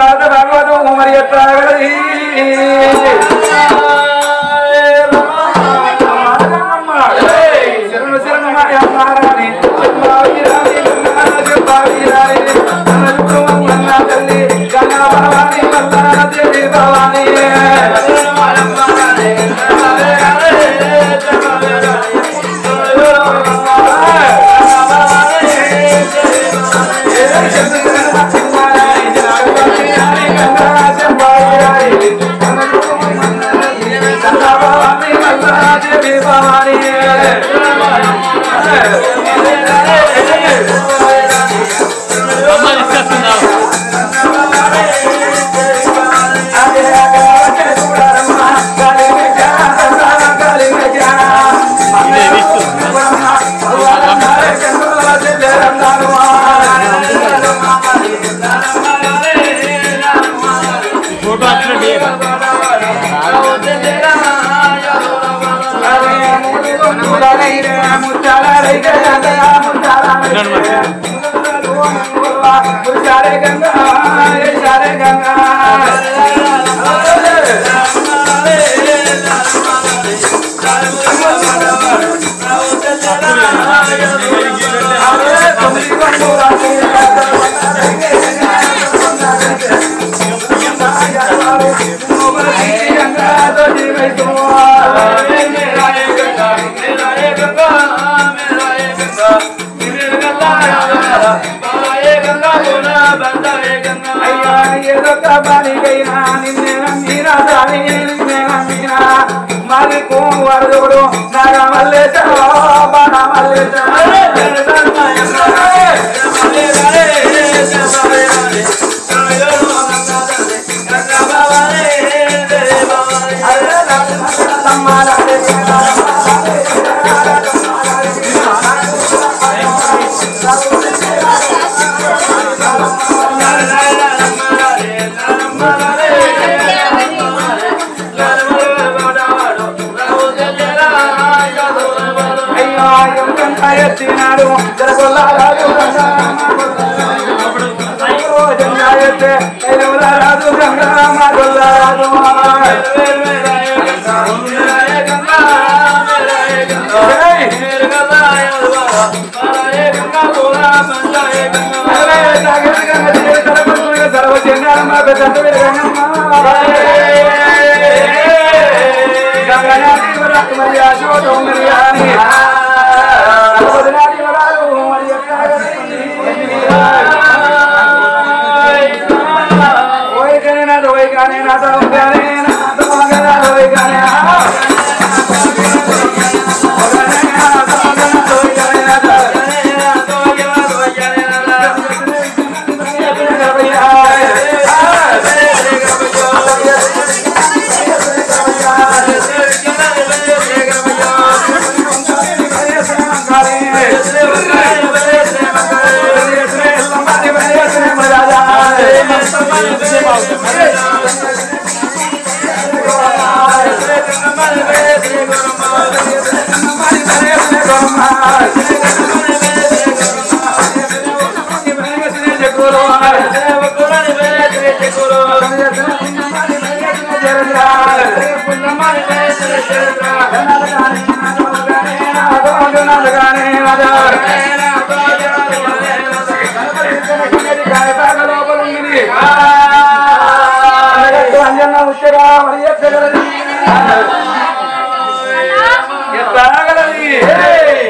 భాగవతం మరి ఎట్లా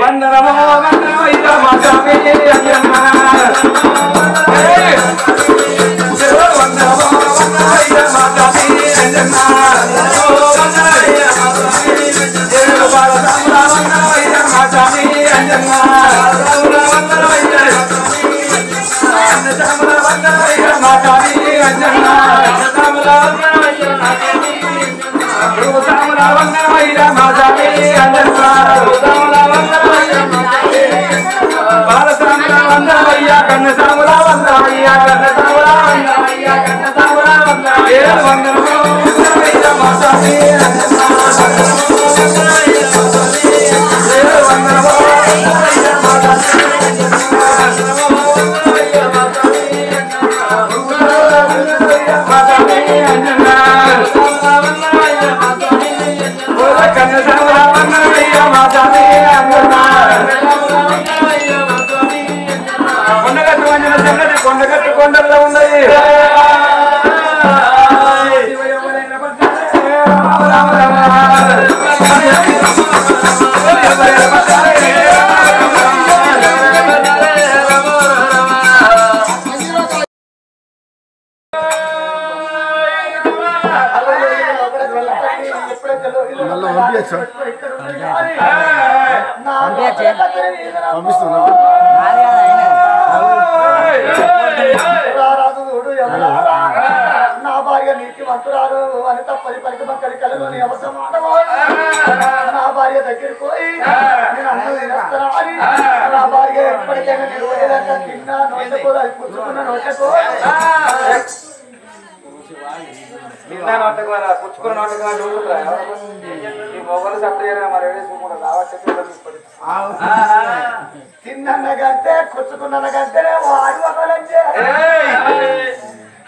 వందనమో నా భార్య నీతి మంతురాలు అని తప్పది పలికి పక్కడి కలుగుని అవసరం నా భార్య దగ్గరికి పోయి నేను అన్నం తినేస్తాను అని నా భార్య ఎప్పటికైనా నిర్వహించక తిన్నా నోటకో అది పుచ్చుకున్న నోటకో నిన్న నోటకు పుచ్చుకున్న నోటకు ఈ మొగలు సప్లై మరి తిన్న కంటే కూర్చుకున్న కంటే వాడి ఒకలంటే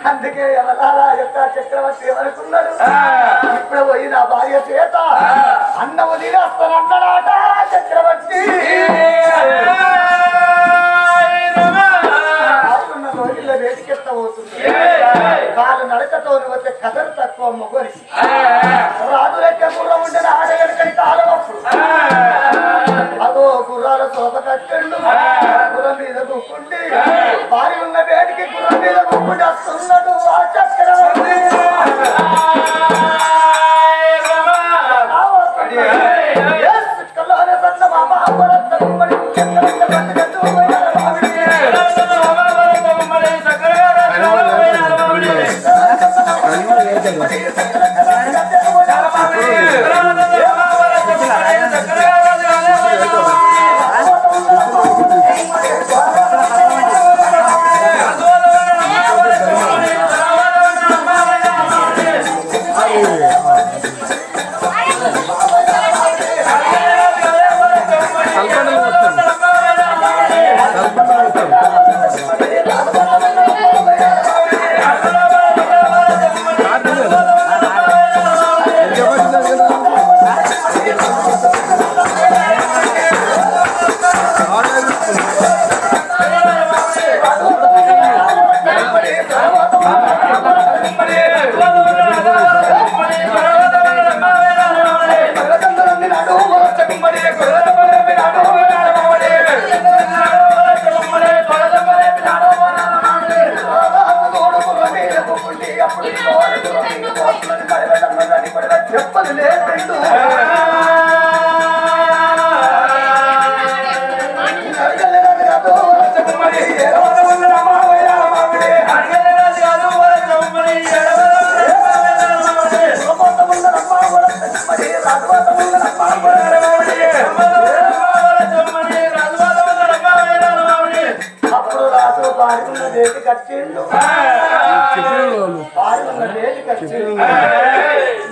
అందుకే ఎవరాలా యొక్క చక్రవర్తి ఏమనుకున్నాడు ఇప్పుడు పోయి నా భార్య చేత అన్నము తినేస్తానన్నాడాట చక్రవర్తి రోజుల్లో వేదికెత్త పోతుంది కాలు నడకతో వచ్చే కథలు తక్కువ మొగరి రాజు లెక్క గుర్రం ఉంటే ఆడగడికడి కాలమప్పుడు అదో గుర్రాల శోభ కట్టండు గుర్రం మీద గుక్కుండి భారీ ఉన్న వేడికి గుర్రం మీద గుక్కుండి వస్తున్నాడు ఆ చక్రవర్తి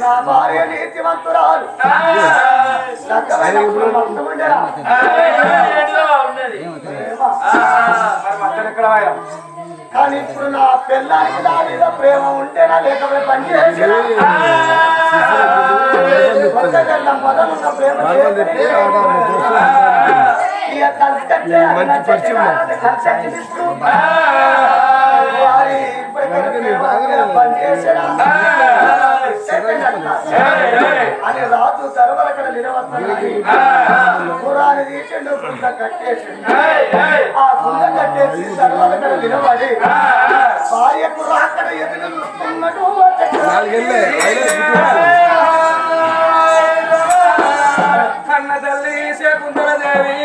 నా భార్య నీతివంతురాలు కానీ ఇప్పుడు నా పిల్లానికి నా మీద ప్రేమ ఉంటేనా లేకపోతే పని చేసిన మొదలున్న ప్రేమ అని రాజు తరవరకడ నిలవస్తున్నాయి పురాన్ని తీసిండు కుండ కట్టేసిండు ఆ కుండ కట్టేసి తరవరకడ నిలబడి భార్యకు రాకడ ఎదురు చూస్తున్నాడు కన్న తల్లి శకుంతలదేవి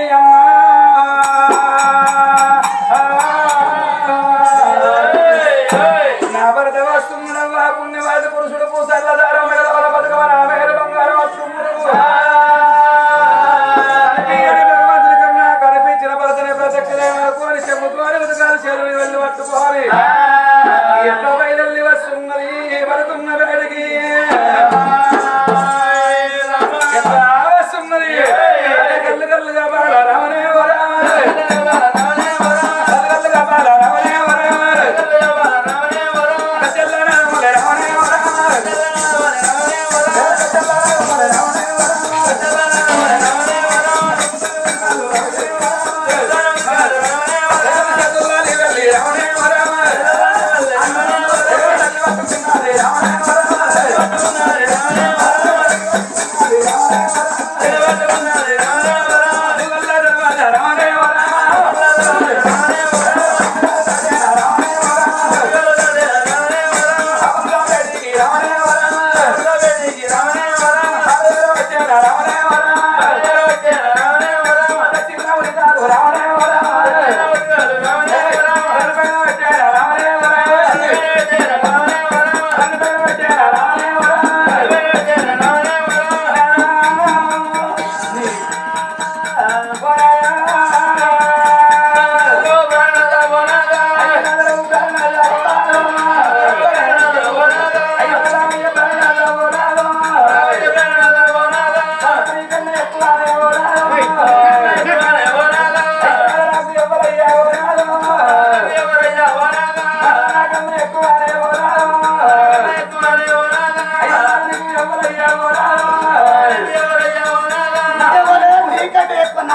నా భరత వస్తుండవా పుణ్యవాద పురుషుడు పూసల్లదార మెడల బతుకవ నా మేర బంగారం వస్తుంది కన్నా కనిపించిన భరతనే ప్రత్యక్ష చెప్పుకోని ఉదకాలు చెరువు వెళ్ళి పట్టుకోవాలి ఎంత బయలు వస్తున్నది పడుతున్న వేడికి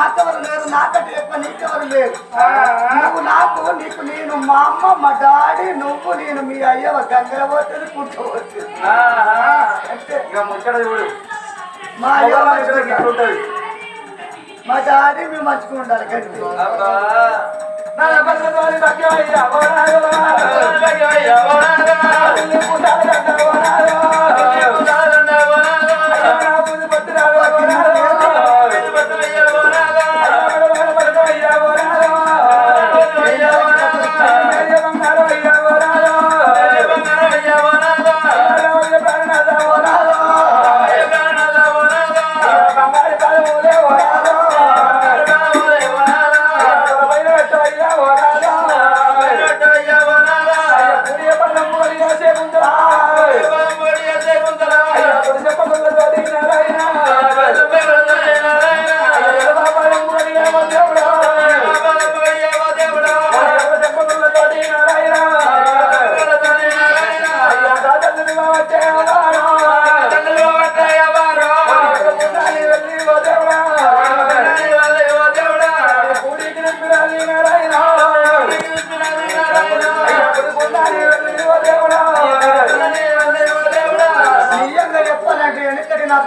నాకెవరు లేరు, నాకంటే ఎక్కువ నీకెవరు లేరు. నువ్వు నాకు, నీకు నేను, మా అమ్మ, మా డాడీ, నువ్వు, నేను, మీ అయ్యవ గంగర పోతుంది, పుట్టబోతుంది. అంటే మా అయ్య మా డాడీ మేము మంచిగా ఉండాలి గట్టి.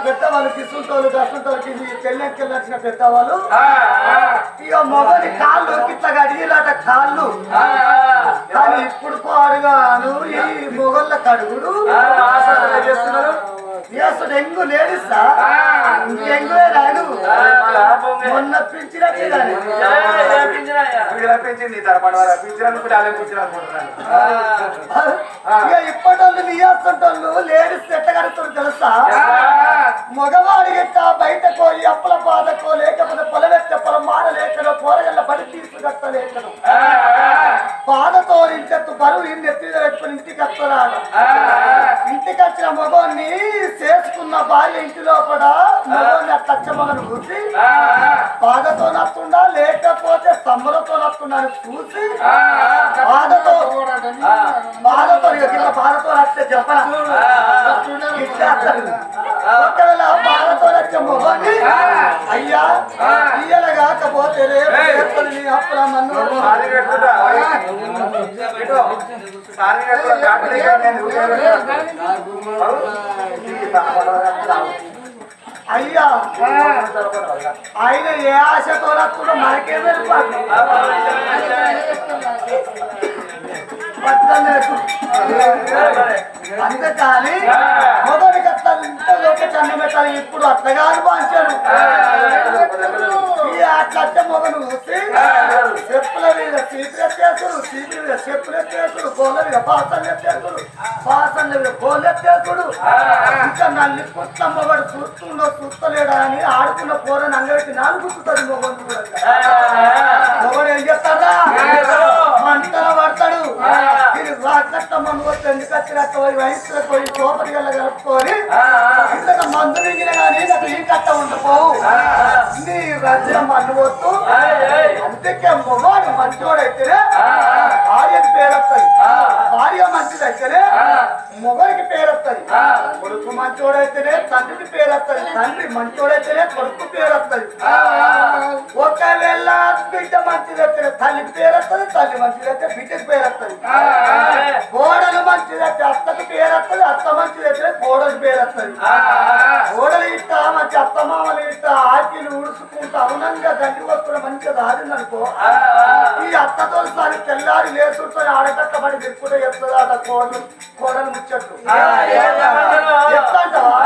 పెద్దవాళ్ళు కిసుంటోళ్ళు దసుంటోళ్ళకి పెళ్ళెక్కెళ్ళిన పెద్దవాళ్ళు ఇక మొగని కాళ్ళు ఇట్లా అడిగిలాట కాళ్ళు. కానీ ఇప్పుడు పాడుగాను ఈ మొగళ్ళ కడుగుడు చేస్తున్నారు. ఎంగు లేడిస్తా ఇంకెంగువే రాను మొన్న పింఛనచ్చి కానీ ఇక ఇప్పటోళ్ళు నీయాస్తుంటోళ్ళు లేడీస్ ఎట్టగడుతుంది తెలుసా? మగవాడి గిట్ట బయట పోయి అప్పుల బాధకో లేకపోతే పొలవెత్త పొలం మాడలేకనో కూరగల్ల పడి తీసుకట్టలేకను బాధతో ఇంచెత్తు బరువు ఎత్తి పెట్టుకుని ఇంటికి వస్తున్నాడు. ఇంటికి వచ్చిన మగోన్ని చేసుకున్న భార్య ఇంటి లోపల మగోన్ని అట్లచ్చ మగను చూసి బాధతో నత్తుండా లేకపోతే సంబరతో నత్తుండా అని చూసి బాధతో బాధతో వస్తే చెప్పరా ఒకవేళ బాధతో వచ్చే మొగోన్ని అయ్యా ఇయ్యల కాకపోతే రేపు నీ అప్పుల మన్ను అయ్యా ఆయన ఏ ఆశతో కూడా మనకే వెళ్ళిపోతుంది. అంతేకాని మొదటికి అట్లా ఇంట్లోకి చన్న పెట్టాలి. ఇప్పుడు అట్లగా అనుభవించాడు. అట్లా మొదలు చూసి చెప్పుల మీద చీపులు ఎత్తేసుడు, చీపుల మీద చెప్పులు ఎత్తేసుడు, కోళ్ళ మీద పాసన్లు ఎత్తేసుడు, పాసన్ల మీద కోళ్ళు ఎత్తేసుడు. ఇంకా నల్లి పుట్ట మొగడు చూస్తుండో చూస్తలేడా అని ఆడుకున్న కూరని అంగబెట్టి నాలుగు గుర్తుంది. మొగడు మొగడు ఏం చేస్తాడా మంటల పడతాడు. ఇది రాకట్ట మందు వచ్చి ఎందుకు వచ్చినట్టు పోయి వయసులో పోయి సోపటి గల్ల కలుపుకొని ఇంతక మందు మింగిన కానీ నాకు ఈ కట్ట ఉండపోవు నీ రచన మందు వస్తూ అందుకే మొగోడు మంచోడైతేనే భార్యకి పేరు వస్తుంది. భార్య మంచిదైతేనే మొగడికి పేరు వస్తుంది. కొడుకు మంచోడైతేనే తండ్రికి పేరు వస్తుంది. తండ్రి మంచోడైతేనే కొడుకు పేరు వస్తుంది. ఒకవేళ బిడ్డ మంచిదైతేనే తల్లికి పేరు వస్తుంది. తల్లి మంచిదైతే బిడ్డకి పేరు వస్తుంది. కోడలు మంచిదైతే అత్తకి పేరు వస్తుంది. అత్త మంచిదైతే కోడలికి పేరు వస్తుంది. కోడలు ఇట్ట మంచి అత్త మామలు ఇట్ట ఆకిలు ఉడుచుకుంటూ అవునంగా దండి వస్తున్న మంచిగా దారిందనుకో ఈ అత్తతో సారి తెల్లారి లేచుతో ఆడకట్టబడి తిప్పుకుంటే చెప్తుందా కోడలు ముచ్చట్టు చెప్తాంటవా?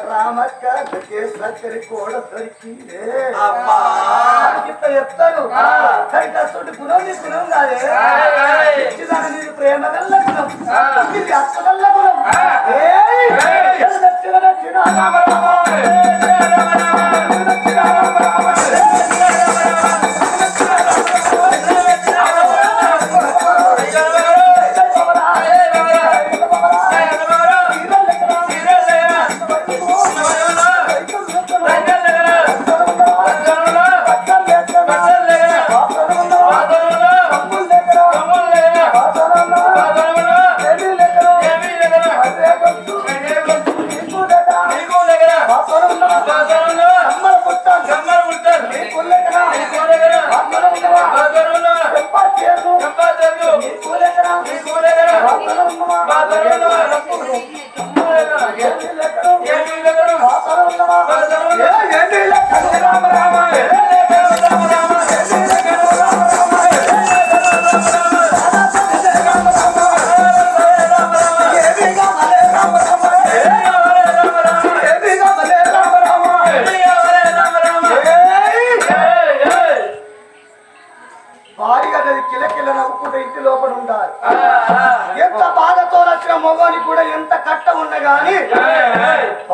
రామక్క సక్కరి కోడ దొరికిందే ఇట్లా చెప్తాను. సరిగ్గా గుణం నీ గుణం కాదే ఇచ్చిదాన్ని నీకు ప్రేమ గల్ల గుణం, ఇది అత్త గల్ల గుణం. నచ్చిన నచ్చిన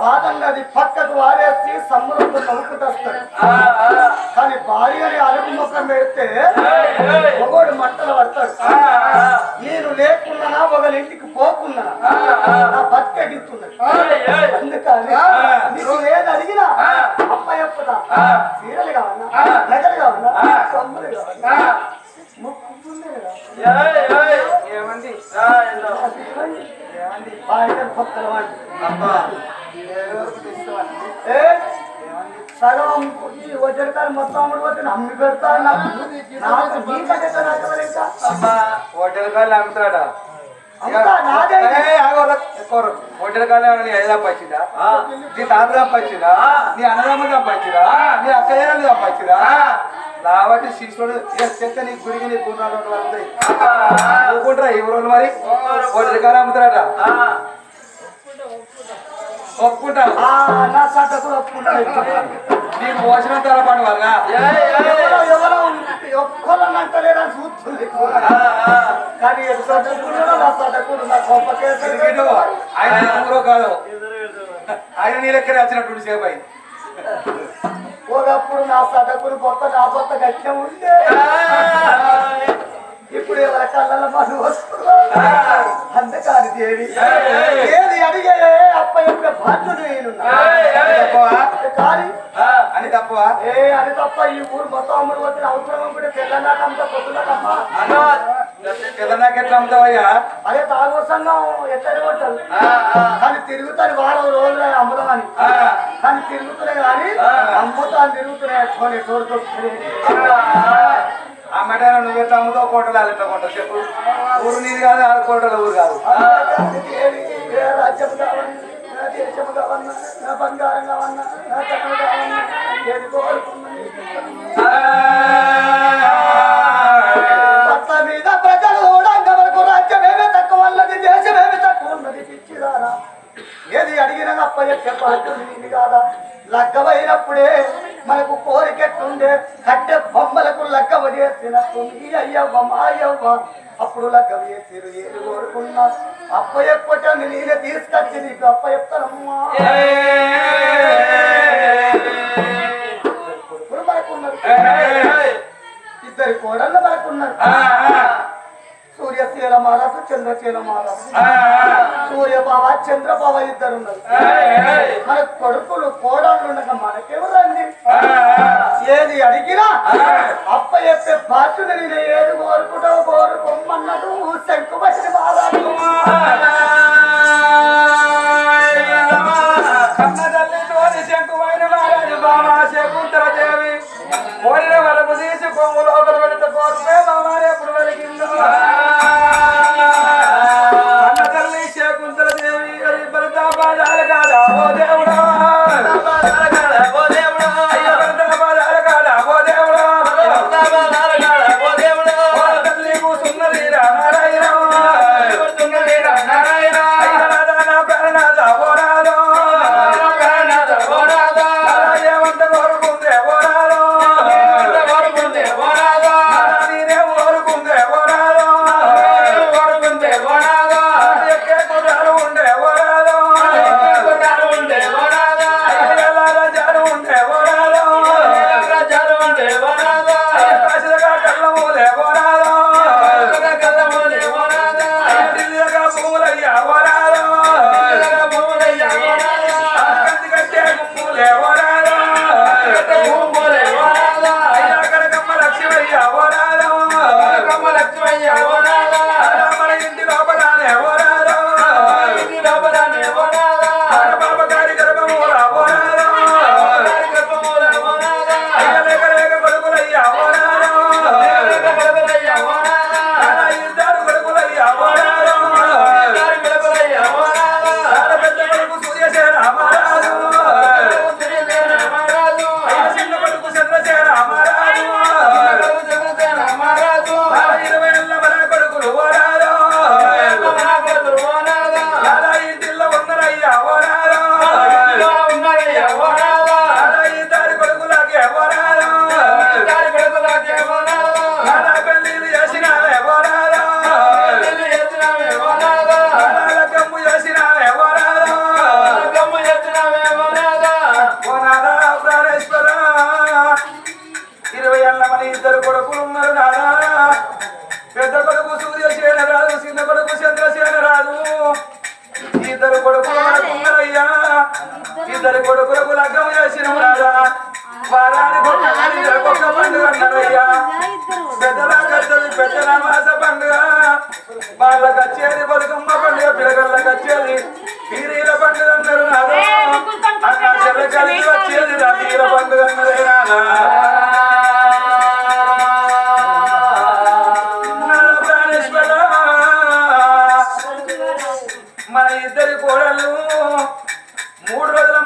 బాధన్నది పక్కకు వారేసి సమ్ములతో నవ్వుకుంటొస్తాడు. కానీ భార్యని అలుగు ముఖం పెడితే ఒకడు మంటలు పడతాడు. నేను లేకున్నా ఒకళ్ళ ఇంటికి పోకున్నా నా బతికెడుతున్నది. అందుకని నీకు ఏది అడిగినా అప్ప చెప్పుదా, చీరలు కావన్నా, నగలు కావన్నా, సమ్ములు కావన్నా, ఏమండి సగం వజ్రకాయలు మొత్తం అమ్ముడు అమ్మి పెడతాను. హోటల్ కాళ్ళు అమ్ముతాడా? హోటల్ కాళ్ళు ఐదు సంపాదించిందా? నీ తాత సంపాదించిందా? నీ అన్నదమ్మ సంపాదించిరా? నీ అక్కయ్యలు సంపాదించిరా? కాబట్టి శిష్యుడు చెప్తే నీ గుడికి నీ గుణాలు ఒప్పుకుంటారా ఈ రోజు? మరి హోటల్ కాళ్ళు అమ్ముతాడా? ఒప్పుకుంటా. నా సట కూడా ఒప్పుకుంటాడు. నీ భోజనం తలపండి వాళ్ళగా ఎవరో ఒక్కళ్ళనంటలేదని చూస్తుంది. కానీ నా సటకుడు నా గొప్ప కేసు ఆయన ఊరో కాదు, ఆయన నీ లెక్కనే వచ్చినట్టు సేపు అయింది. ఒకప్పుడు నా సటకుడు కొత్త నా కొత్త గట్టిగా ఉండే. ఇప్పుడు ఎవరి కళ్ళ మనం వస్తున్నా. అందుకని దేవి ఏది అడిగే అప్ప యొక్క బాధ్యుడు కానీ అని తప్పవా? అని తప్ప ఈ ఊరు మొత్తం అమ్ముడు వచ్చిన అవసరం కూడా తెల్లనాకంతా పొద్దులకమ్మా. తెల్లనాక ఎట్లా అమ్ముతావయ్యా? అదే తాగోసంగా ఎత్తడి కొట్టాలి. కానీ తిరుగుతాను వారం రోజులు అమ్ముదామని. కానీ తిరుగుతున్నాయి కానీ అమ్ముతాను తిరుగుతున్నాయి. కొన్ని తోడుతో అమ్మటారా నువ్వు ఎట్లా అమ్ముతావు? కోటలు ఎట్లా కొంటావు చెప్పు? ఊరు నీది కాదు, ఆ కోటల ఊరు కాదు. రాజ్యం కావన్నా, నా దేశం కావన్నా, నా బంగారం కావన్నా, నా తనం కావన్నా, ఏది కోరుకున్నా పట్ల మీద ప్రజలు వరకు రాజ్యమేమే తక్కువ ఉన్నది, దేశమేమి తక్కువ ఉన్నది. పిచ్చిదారా ఏది అడిగిన అప్ప యొక్క బాధ్యుడు నీది కాదా? లగ్గమైనప్పుడే మనకు కోరికెట్టుండే కట్టె బొమ్మలకు లగ్గవ చేసినట్టు నీ అయ్యవ్వ మాయవ్వ అప్పుడు లగ్గవ చేసిరు. ఏది కోరుకున్నా అప్ప ఎప్పటి నేనే తీసుకొచ్చి నీకు అప్ప చెప్తానమ్మా. కొడుకులు మనకున్నారు, ఇద్దరి కోడళ్ళు మనకున్నారు. సూర్యశీల మహారాజు, చంద్రశీల మహారాజు. సూర్యబావ చంద్రబావ ఇద్దరున్నారు. మన కొడుకులు కోడళ్ళు ఉండగా మనకెవరండి? ఏది అడిగినా అప్ప చెప్పే బాధ్యుడు నేను ఏది కోరుకుంటావు కోరుకోమన్నాడు శంకుపతి మహారాజు. శంకుమైన మహారాజు బామా శకుంతల దేవి కోరిన వరకు తీసి కొమ్ము లోపల పెడితే కోరుపే బామానే ఎప్పుడు వెలిగింది. అన్న తల్లి శకుంతల దేవి భర్త పాదాల కాదా ఓ దేవుడా, ఓ దేవుడా, పాదాల కాదా ఓ దేవుడా, తల్లి కూసున్నది నారాయణ, నారాయణ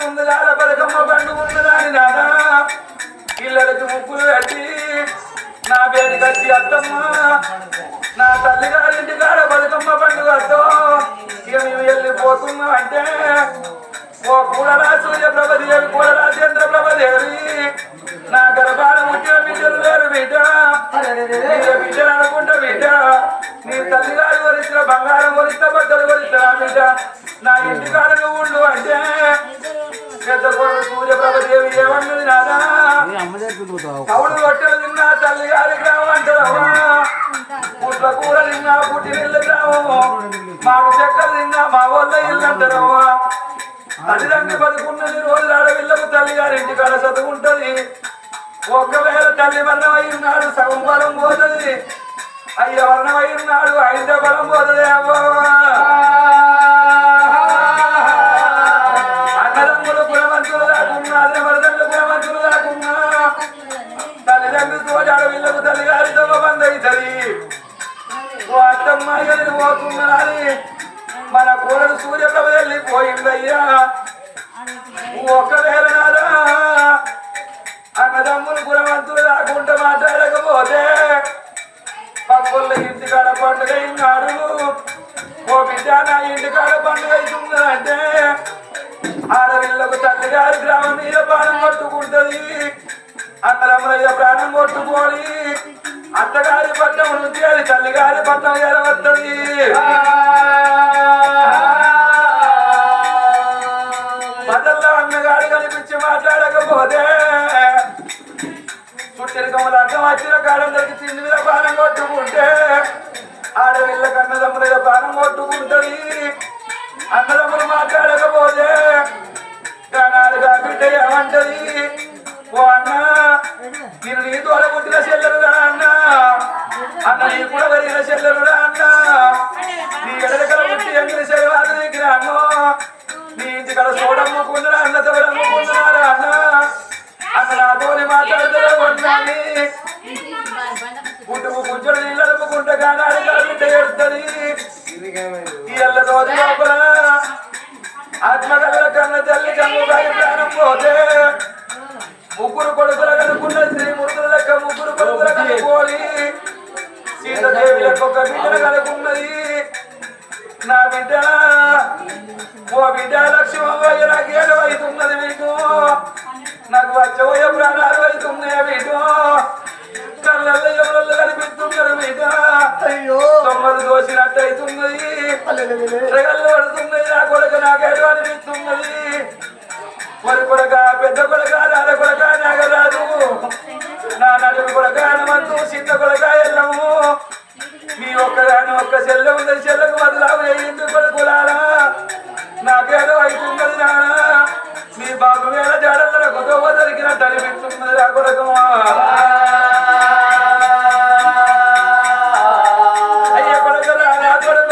ముందుగా బతుకమ్మ పండుగ ఉన్నదాని నాదా పిల్లలకి ముగ్గులు కట్టి నా పేరు కట్టి అత్తమ్మ నా తల్లిగారింటి కాడ బతుకమ్మ పండుగ వద్దో ఇక మేము వెళ్ళిపోతున్నాం అంటే ఓ కూడరా సూర్యప్రభదేవి కూడరా చంద్రప్రభదేవి నా గర్భాన ముట్టిన బిడ్డలు లేరు బిడ్డ బిడ్డలు అనుకుంటా బిడ్డ నీ తల్లిగారు వరిసిన బంగారం వరిస్తా బట్టలు వరిస్తా బిడ్డ నా ఇంటి కాడ నువ్వు ఉండు అంటే పెద్ద కొడుకు సూర్యప్రభదేవి ఏమన్నది నాదా కవుడు రొట్టెలు తిన్నా తల్లిగారి గ్రామం అంటారవ్వా పుట్ల కూర తిన్నా పుట్టినిల్లు గ్రామం మాకు చెక్కలు తిన్నా మా వాళ్ళ ఇల్లు అంటారవ్వా తల్లిదండ్రి బతుకున్నది రోజులు ఆడవిల్లకు తల్లిగారి ఇంటి కాడ చదువుకుంటది ఒకవేళ తల్లి వర్ణం అయి ఉన్నాడు సగం బలం పోతుంది అయ్య వర్ణం అయి ఉన్నాడు ఐదో బలం పోతుంది అవ్వ అన్నదమ్ములు గుణవంతులు దాకున్నా అన్నవరదమ్ములు గుణవంతులు దాకున్నా తల్లిదండ్రులతో ఆడవిల్లకు తల్లిగారితో బంద్ అవుతుంది ఓ అత్తమ్మ ఎదురు పోతున్నారని మన కూరలు సూర్యప్రభ వెళ్ళిపోయిందయ్యా ఒకవేళ నాదా అన్నదమ్ములు గుణవంతులు రాకుండా మాట్లాడకపోతే పక్కల ఇంటికాడ పండుగ అయినాడు ఓ బిడ్డ నా ఇంటికాడ పండుగ అవుతుందంటే ఆడవిళ్ళకు తల్లిగారి గ్రామం మీద ప్రాణం కొట్టుకుంటది అన్నదమ్ముల ప్రాణం కొట్టుకోని అత్తగారి పట్టణం నుంచి అది తల్లిగారి పట్టణం ఎరవత్తది బదల్లో అన్నగాడు కనిపించి మాట్లాడకపోతే చుట్టరికములు అర్థం వచ్చిన కాడందరికి తిండి మీద ప్రాణం కొట్టుకుంటే ఆడవిళ్ళ అన్నదమ్ముల ప్రాణం కొట్టుకుంటది అన్నదమ్ములు మాట్లాడకపోతే గానాలుగా బిడ్డ ఏమంటది ఓ అన్న నేను నీ తోడ పుట్టిన చెల్లెలురా అన్న అన్న నీ కూడా పెరిగిన చెల్లెలురా అన్న నీ ఎడలకల పుట్టి ఎగిరి శైవాలు దగ్గర అన్నో నీ ఇంటికడ చూడమ్ముకుంటున్నా అన్న తోడమ్ముకుంటున్నారా అన్న అన్న నాతోని మాట్లాడుతున్నా కొన్నాని పుట్టుకు కూర్చొని నీళ్ళు అడుపుకుంటే గానాలు బిడ్డ ఏడుతుంది ఈ ఎల్ల రోజు లోపల ఆత్మకల కన్న తల్లి కన్నుగాయి ప్రాణం పోతే ముగ్గురు కొడుకుల కనుకున్న శ్రీ మూర్తుల లెక్క ముగ్గురు కొడుకుల కనుకోని సీతాదేవి లెక్క ఒక బిడ్డను కనుకున్నది నా బిడ్డ ఓ బిడ్డ లక్ష్మయ్య నాకు ఏడు అవుతున్నది మీకు నాకు వచ్చబోయే ప్రాణాలు అవుతున్నాయి మీకు కళ్ళల్లో ఎవరల్లో కనిపిస్తున్నారు మీకు అయ్యో తొమ్మలు దోసినట్టు అవుతున్నది రెగల్లో పడుతున్నది నా కొడుకు నాకేడు అనిపిస్తున్నది మరి కొడక పెద్ద కొడక నాన్న కొడక నాగరాజు నా నడుము కొడక హనుమంతు చిన్న కొడక ఎల్లము మీ ఒక్కదాని ఒక్క చెల్లె ఉంది చెల్లెకు బదులావు అయ్యింది కొడుకులారా నాకేదో అవుతున్నది నాన్న మీ బాబు మీద జాడల్లో గొడవ దొరికినట్టు అనిపిస్తున్నది నా కొడకమా అయ్య కొడక రారా కొడక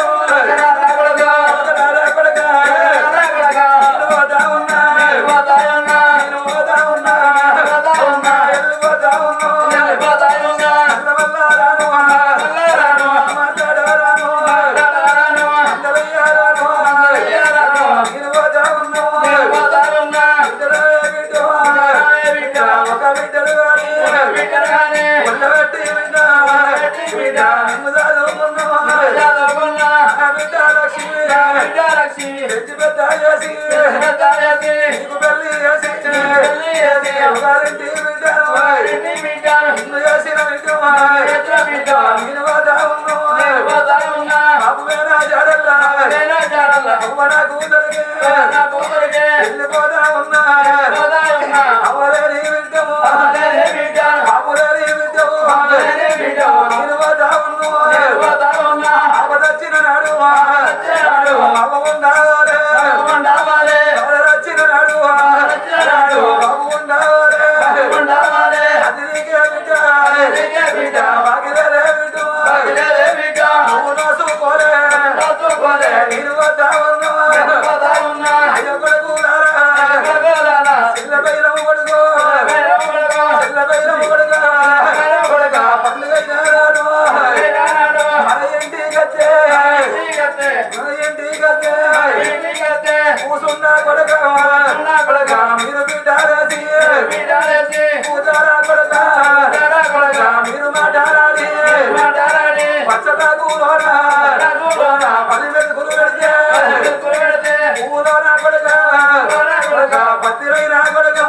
పత్తిరైన కొడుక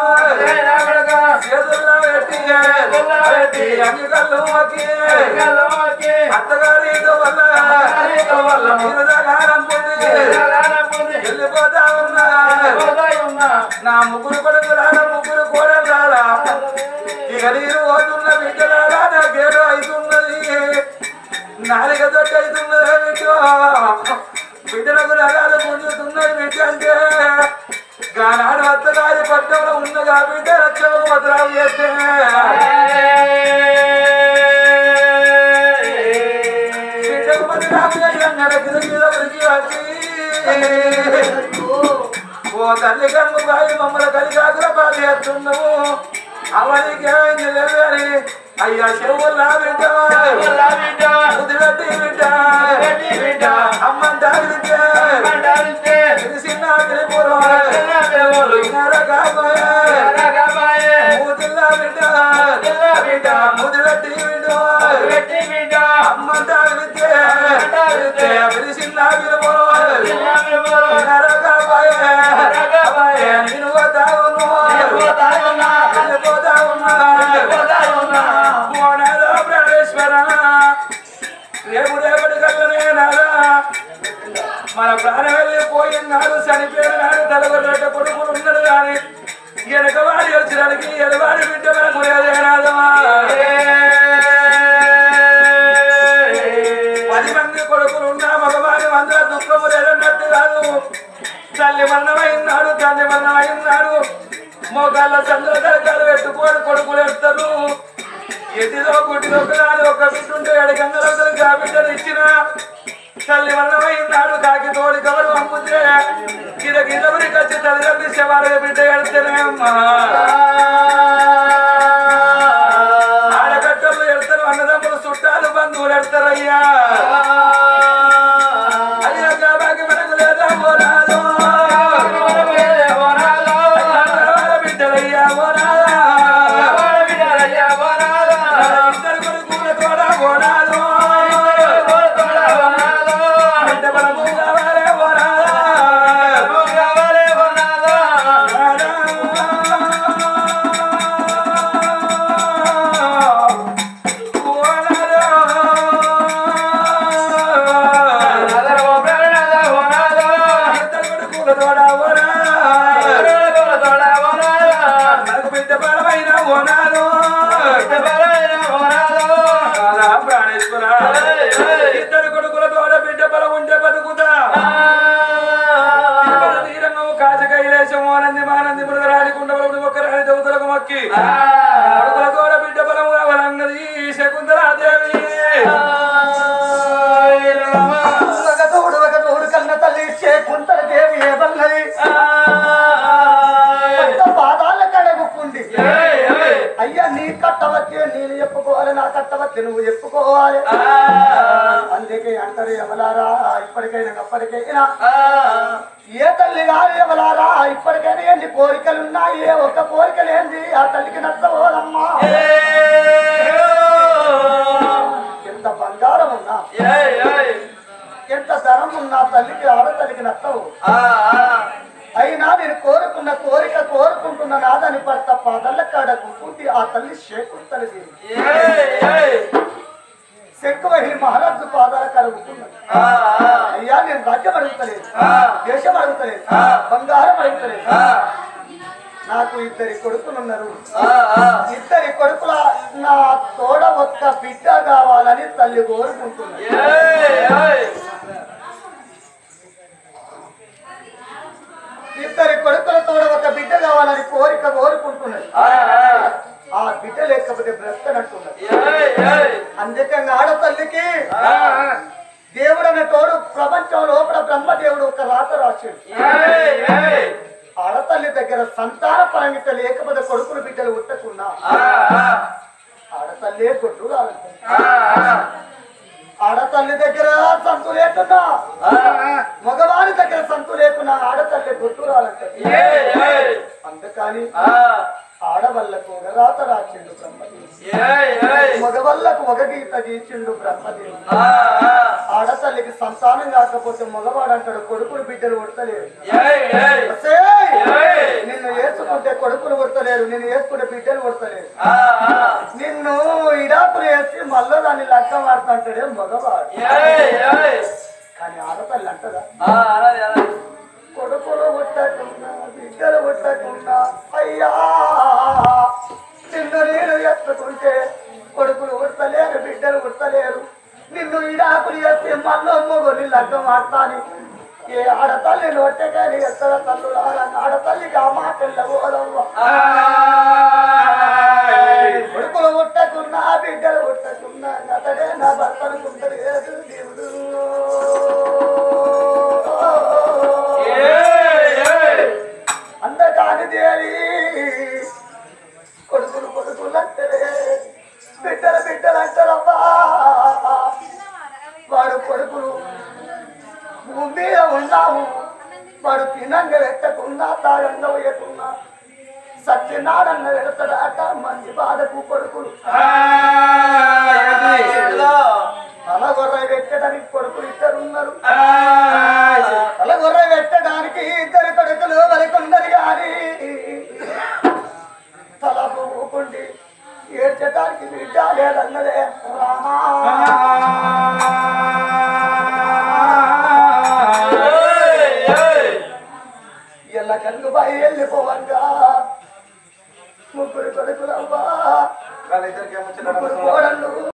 చేతుల్లో పెట్టి అంగికల్లు అత్తగారితో వల్ల నిరుదగారం పొంది వెళ్ళిపోతా ఉన్నా నా ముగ్గురు కొడుకులారా ముగ్గురు కోడలారా ఇక నీరు పోతున్న బిడ్డలారా నా గేడు అవుతున్నది నాలుగ దొడ్డు అవుతున్నదే బిడ్డలకు రకాలు పుంజుతున్నది బిడ్డ అంటే గానాడు అత్తగారి పట్టణంలో ఉన్నగా బిడ్డ రక్షణ భద్రాలు చేస్తే బిడ్డకు ఓ తల్లి కన్ను బాయి మమ్మల్ని కలిగాకుల బాధ చేస్తున్నావు అవనికి ఏమైంది లేదు అని అయ్యా చెవుల్లా బిడ్డ ముదిరెడ్డి బిడ్డ అమ్మంటా తెలిసిన మూతిల్లా బిడ్డ ముదిరెడ్డి బిడ్డ అమ్మంటా తెలిసిన నేను పోతా ఉన్నా ప్రాణేశ్వర రేపు రేపటి కల్లనే నాదా మన ప్రాణం వెళ్ళిపోయినాడు చనిపోయినాడు తలగొర్రెట కొడుకులు ఉన్నాడు కానీ వెనకవాడి వచ్చడానికి ఎడవాడి బిడ్డ మనకు లేదేనాదమా 10 మంది కొడుకులు ఉన్నా మగవాడి అందరూ దుఃఖము లేదన్నట్టు కాదు తల్లి మరణమైనాడు తండ్రి మరణమైనాడు మోకాళ్ళ చంద్ర తరకాలు పెట్టుకోని కొడుకులు ఎడతారు ఎదిలో గుడ్డిలో ఒక బిడ్డ ఉంటే 7 గంగలకి ఆ బిడ్డను ఇచ్చిన తల్లి మరణమైనాడు కాకి తోడి కవరు అమ్ముతే గిరగిరవరికి వచ్చి తల్లిదండ్రి శవాలుగా బిడ్డ ఎడతేనే అమ్మా ఆడకట్టలు ఎడతారు అన్నదమ్ములు చుట్టాలు బంధువులు ఎడతారయ్యా అయ్యా కాబట్టి మనకు లేదా పోరాదు బిడ్డలయ్యా పోరాదా ఇద్దరు కొడుకుల తోడ పోరాదు ఇద్దరు కొడుకుల తోడ బిడ్డ బలం ఉంటే బతుకుతా తీరంగము కాజకైలేశం ఆనంది మానంది మృగరాడి కుండబలు ఒక రాణి దేవతలకు మొక్కి కొడుకుల తోడ బిడ్డ బలం కావాలన్నది శకుంతలాదేవి ఒక తోడు కన్న తల్లి శకుంతలదేవి ఏమన్నది పాదాల కడగుకుండి అయ్యా నీ కట్టవచ్చే నేను చెప్పుకోవాలి నా కట్టవచ్చే నువ్వు చెప్పుకోవాలి అందుకే అంటారు ఎవలారా ఇప్పటికైనా అప్పటికైనా ఏ తల్లి గారు ఎవలారా ఇప్పటికైనా ఎన్ని కోరికలున్నా ఏ ఒక్క కోరిక లేని ఆ తల్లికి నచ్చబోదమ్మా ఎంత బంగారం ఉన్నా ఎంత ధనం ఉన్నా తల్లికి ఆడతల్లికి నచ్చవు అయినా నేను కోరుకున్న కోరిక కోరుకుంటున్న నాదని భర్త పాదల్ల కాడ కూర్చుంది ఆ తల్లి శకుంతలదేవి శంకువహిని మహారాజు పాదాల కాడ కూర్చున్నది అయ్యా నేను రాజ్యం అడుగుతలేదు దేశం అడుగుతలేదు బంగారం అడుగుతలేదు నాకు 2 కొడుకులున్నారు 2 కొడుకుల నా తోడ ఒక్క బిడ్డ కావాలని తల్లి కోరుకుంటున్నది 2 కొడుకుల తోడ ఒక బిడ్డ కావాలని కోరిక కోరుకుంటున్నది ఆ బిడ్డ లేకపోతే బ్రతకనట్టున్నది అందుకే ఆడతల్లికి దేవుడు అనే తోడు ప్రపంచం లోపల బ్రహ్మదేవుడు ఒక రాత రాశాడు ఆడతల్లి దగ్గర సంతాన పరంగిత లేకపోతే కొడుకులు బిడ్డలు ఉట్టకున్నా ఆడతల్లే కొట్టు కావాలి ఆడతల్లి దగ్గర సంతు లేకున్నా మగవారి దగ్గర సంతు లేకున్నా ఆడతల్లి కొట్టు రాలంటే అందుకని ఆడవల్లకు ఒక రాత రాచిండు బ్రహ్మదేవుడు మగవల్లకు ఒక గీత గీచిండు బ్రహ్మదేవుడు ఆడతల్లికి సంతానం కాకపోతే మగవాడు అంటాడు కొడుకులు బిడ్డలు ఉడతలేరు నీ పుట్టలేరు, నేను వేసుకుంటే బిడ్డలు పుట్టలేరు. నిన్ను ఇడాకులు వేసి మళ్ళీ దాన్ని లక్క మాడుతుంటాడే మగవాడు. కానీ ఆడతల్లి అంటదా కొడుకులు పుట్టకున్నా బిడ్డలు పుట్టకున్నా అయ్యా నిన్ను నేను ఎత్తుకుంటే కొడుకులు పుట్టలేరు బిడ్డలు పుట్టలేరు. నిన్ను ఇడాకులు వేసి మళ్ళీ మొగని లక్క మాడతాని ఏ ఆడతల్లి నోటే కానీ ఎత్తడ తల్లు ఆడతల్లికి ఆ మాట వెళ్ళబోదవ్వ. కొడుకులు పుట్టకున్నా బిడ్డలు పుట్టకున్నా అతడే నా భర్తను కుంటలేదు దేవుడు. అందకాని దేవి కొడుకులు కొడుకులు అంటారే బిడ్డలు బిడ్డలు అంటారమ్మా. వాడు కొడుకులు భూమి మీద ఉన్నాము, వాడు తినంగా పెట్టకున్నా తాగంగా వేయకున్నా సత్యనాడన్న పెడతాడాట మంచి బాధకు కొడుకులు. తలగొర్ర పెట్టడానికి కొడుకులు ఇద్దరు ఉన్నారు. తలగొర్ర పెట్టడానికి ఇద్దరు కొడుకులు వరకున్నది కానీ తల ఊకుండి ఏడ్చడానికి బిడ్డ లేదన్నదే రామా. ఎల్ల కన్ను బాయి వెళ్ళిపోవంగా ముగ్గురు కొడుకులవ్వా. వాళ్ళిద్దరికి ఏమొచ్చిన కోడళ్ళు